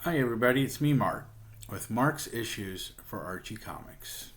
Hi everybody, it's me Mark with Mark's Issues for Archie Comics.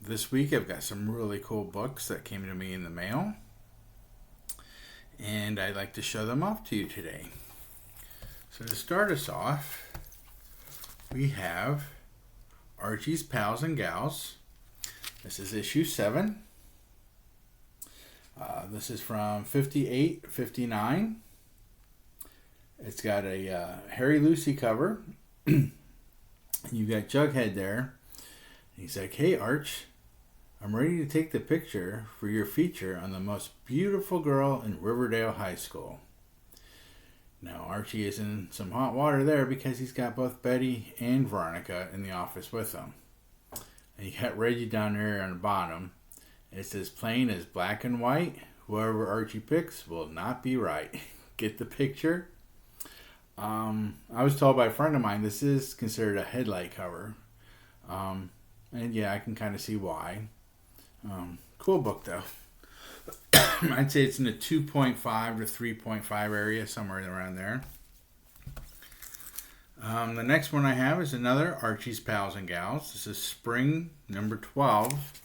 This week I've got some really cool books that came to me in the mail and I'd like to show them off to you today. So to start us off, we have Archie's Pals and Gals. This is issue 7. This is from 58-59. It's got a Harry Lucy cover. You've got Jughead there. He's like, "Hey Arch, I'm ready to take the picture for your feature on the most beautiful girl in Riverdale High School." Now Archie is in some hot water there because he's got both Betty and Veronica in the office with him. And you got Reggie down there on the bottom. It's as plain as black and white. Whoever Archie picks will not be right. Get the picture? I was told by a friend of mine this is considered a headlight cover. And yeah, I can kind of see why. Cool book though. I'd say it's in the 2.5 to 3.5 area, somewhere around there. The next one I have is another Archie's Pals and Gals. This is spring number 12.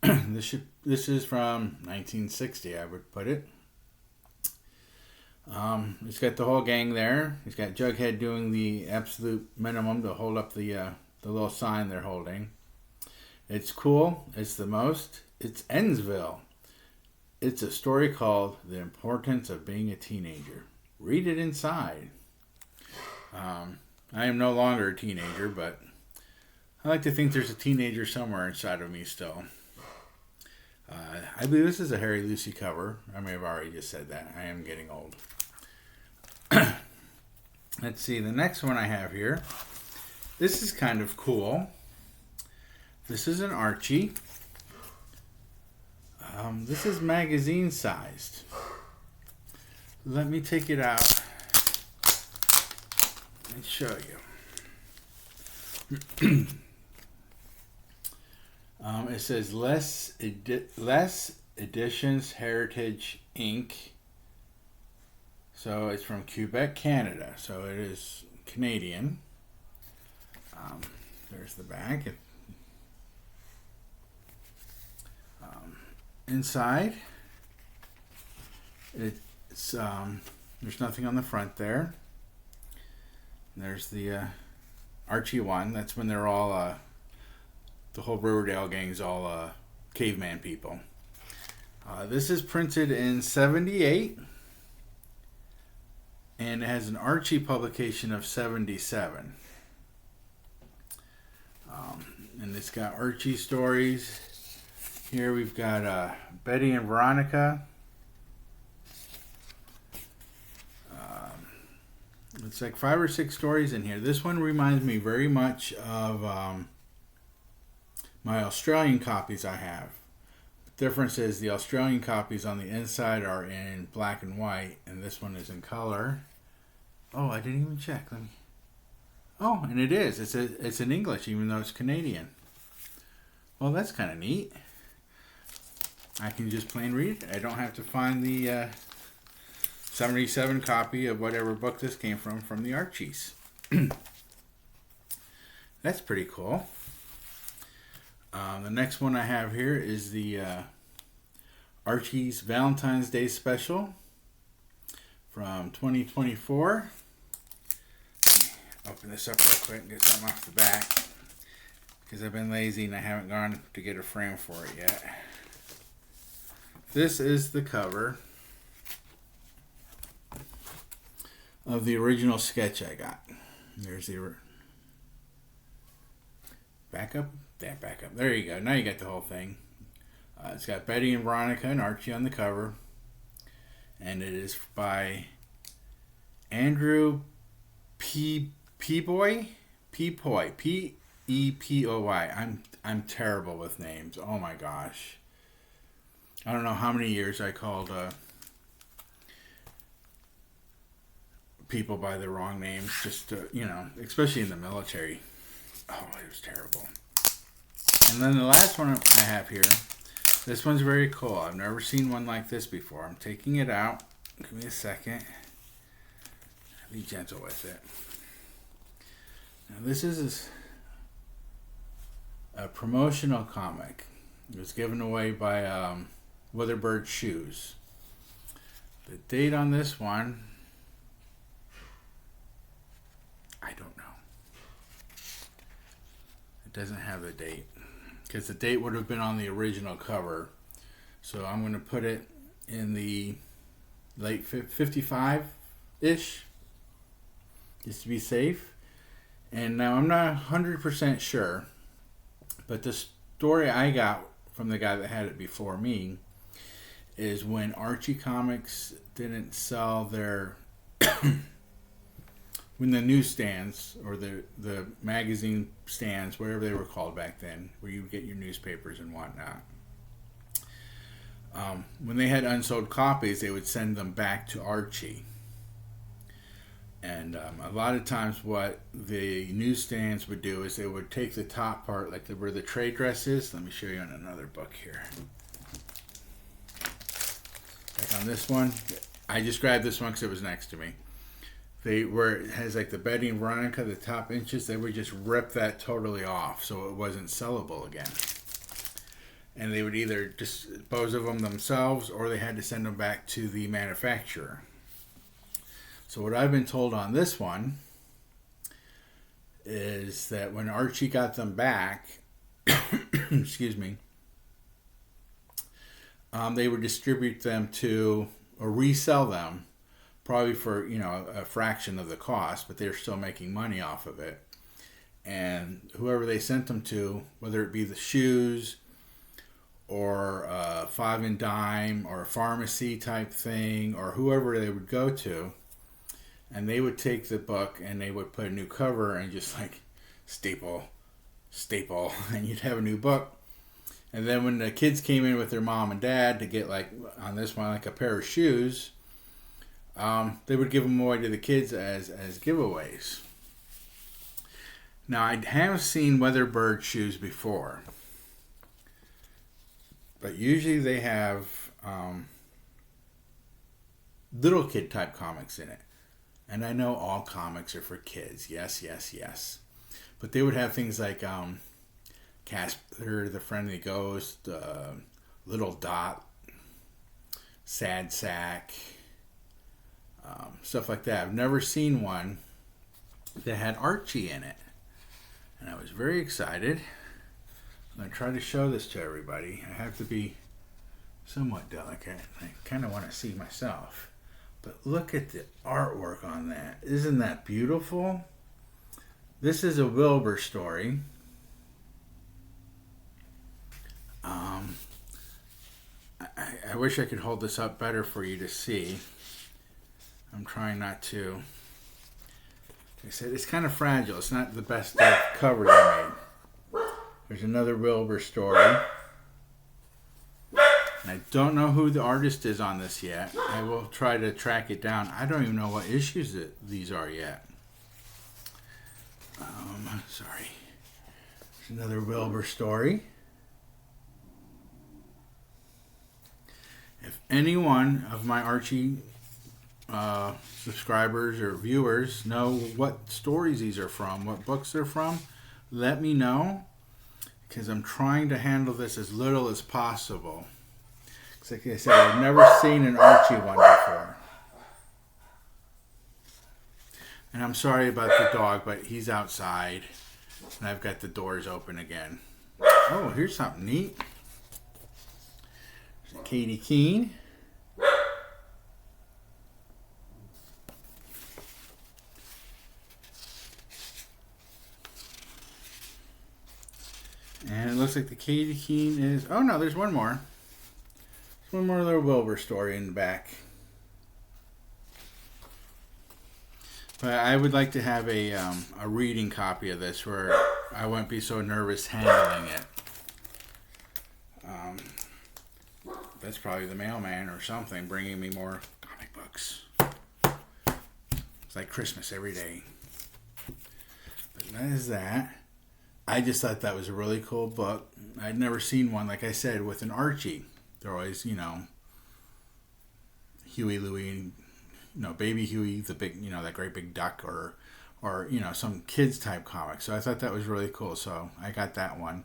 This is from 1960, I would put it. He's got the whole gang there. He's got Jughead doing the absolute minimum to hold up the little sign they're holding. It's cool. It's the most. It's Ennsville. It's a story called The Importance of Being a Teenager. Read it inside. I am no longer a teenager, but I like to think there's a teenager somewhere inside of me still. I believe this is a Harry Lucy cover. I may have already just said that. I am getting old. Let's see, the next one I have here. This is kind of cool. This is an Archie. This is magazine sized. Let me take it out and show you. It says Less Editions Heritage Inc. So it's from Quebec, Canada. So it is Canadian. There's the back. Inside, it's there's nothing on the front there. There's the Archie one. That's when they're all the whole Riverdale gang's all caveman people. This is printed in 78. And it has an Archie publication of 77. And it's got Archie stories. Here we've got Betty and Veronica. It's like 5 or 6 stories in here. This one reminds me very much of my Australian copies I have. The difference is the Australian copies on the inside are in black and white, and this one is in color. Oh, I didn't even check. Let me. Oh, and it is. It's in English, even though it's Canadian. Well, that's kind of neat. I can just plain read it. I don't have to find the 77 copy of whatever book this came from the Archies. That's pretty cool. The next one I have here is the Archie's Valentine's Day Special from 2024. Open this up real quick and get something off the back because I've been lazy and I haven't gone to get a frame for it yet. This is the cover of the original sketch I got. There's the back up. There you go. Now you got the whole thing. It's got Betty and Veronica and Archie on the cover. And it is by Andrew Pepoy. P-E-P-O-Y. I'm terrible with names. Oh my gosh. I don't know how many years I called people by the wrong names. Just especially in the military. Oh, it was terrible. And then the last one I have here, this one's very cool. I've never seen one like this before. I'm taking it out. Give me a second. Be gentle with it. Now this is a promotional comic. It was given away by Witherbird Shoes. The date on this one, I don't know. It doesn't have the date because the date would have been on the original cover. So I'm going to put it in the late 55-ish just to be safe. And now I'm not 100% sure, but the story I got from the guy that had it before me is when Archie Comics didn't sell their when the newsstands or the magazine stands, whatever they were called back then, where you would get your newspapers and whatnot, when they had unsold copies, they would send them back to Archie. And a lot of times what the newsstands would do is they would take the top part, like where the trade dress is. Let me show you on another book here. Like on this one, I just grabbed this one because it was next to me. Where it has like the bedding Veronica, the top inches, they would just rip that totally off so it wasn't sellable again. And they would either dispose of them themselves or they had to send them back to the manufacturer. So what I've been told on this one is that when Archie got them back, excuse me, they would distribute them to or resell them, probably for a fraction of the cost, but they're still making money off of it. And whoever they sent them to, whether it be the shoes or a Five and Dime or a pharmacy type thing, or whoever they would go to, and they would take the book and they would put a new cover and just like staple, and you'd have a new book. And then when the kids came in with their mom and dad to get, like on this one, like a pair of shoes, they would give them away to the kids as giveaways. Now, I have seen Witherbird shoes before, but usually they have little kid type comics in it. And I know all comics are for kids. Yes. But they would have things like Casper, the Friendly Ghost, Little Dot, Sad Sack, stuff like that. I've never seen one that had Archie in it. And I was very excited. I'm going to try to show this to everybody. I have to be somewhat delicate. I kind of want to see myself. But look at the artwork on that. Isn't that beautiful? This is a Wilbur story. I wish I could hold this up better for you to see. I'm trying not to. Like I said, it's kind of fragile. It's not the best cover they made. There's another Wilbur story. And I don't know who the artist is on this yet. I will try to track it down. I don't even know what issues these are yet. Sorry. There's another Wilbur story. If anyone of my Archie subscribers or viewers know what stories these are from, what books they're from, let me know. Because I'm trying to handle this as little as possible. Like I said, I've never seen an Archie one before. And I'm sorry about the dog, but he's outside. And I've got the doors open again. Oh, here's something neat. There's a Katie Keene. And it looks like the Katie Keene is... Oh, no, there's one more. One more little Wilbur story in the back. But I would like to have a reading copy of this where I won't be so nervous handling it. That's probably the mailman or something bringing me more comic books. It's like Christmas every day. But that is that. I just thought that was a really cool book. I'd never seen one, like I said, with an Archie. They're always, Huey, Louie, Baby Huey, the big, that great big duck, or some kids type comic. So I thought that was really cool. So I got that one.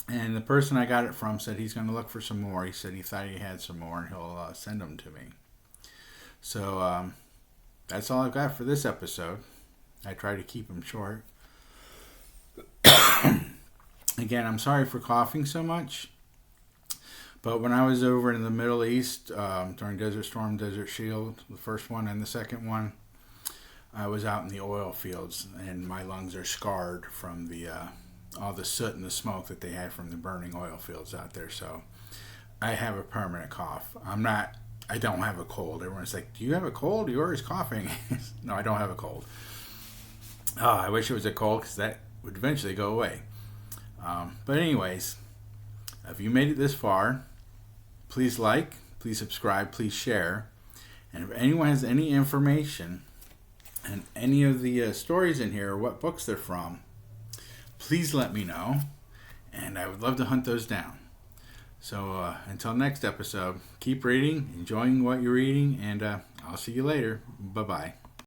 And the person I got it from said he's going to look for some more. He said he thought he had some more, and he'll send them to me. So that's all I've got for this episode. I try to keep them short. Again, I'm sorry for coughing so much. But when I was over in the Middle East during Desert Storm, Desert Shield, the first one and the second one, I was out in the oil fields, and my lungs are scarred from the all the soot and the smoke that they had from the burning oil fields out there. So I have a permanent cough. I don't have a cold. Everyone's like, do you have a cold? You're always coughing. No, I don't have a cold. Oh, I wish it was a cold, because that would eventually go away. But anyways, if you made it this far, please like, please subscribe, please share. And if anyone has any information and any of the stories in here, or what books they're from, please let me know. And I would love to hunt those down. So until next episode, keep reading, enjoying what you're reading, and I'll see you later. Bye-bye.